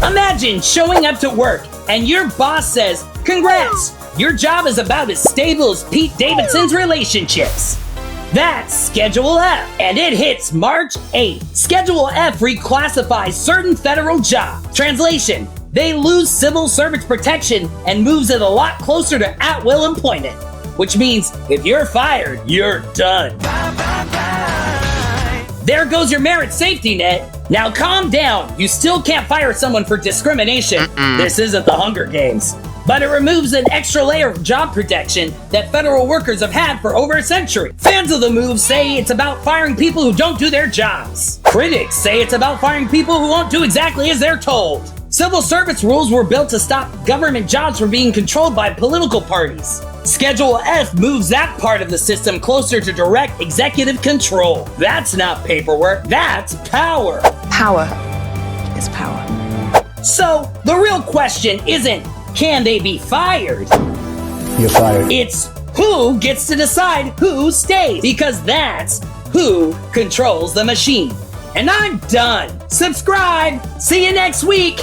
Imagine showing up to work and your boss says, "Congrats, your job is about as stable as Pete Davidson's relationships." That's Schedule F, and it hits March 8th. Schedule F reclassifies certain federal jobs. Translation: they lose civil service protection and moves it a lot closer to at-will employment, which means if you're fired, you're done. There goes your merit safety net. Now calm down. You still can't fire someone for discrimination. This isn't the Hunger Games. But it removes an extra layer of job protection that federal workers have had for over a century. Fans of the move say it's about firing people who don't do their jobs. Critics say it's about firing people who won't do exactly as they're told. Civil service rules were built to stop government jobs from being controlled by political parties. Schedule F moves that part of the system closer to direct executive control. That's not paperwork, that's power. Power is power. So, the real question isn't, can they be fired? You're fired. It's who gets to decide who stays, because that's who controls the machine. And I'm done. Subscribe. See you next week.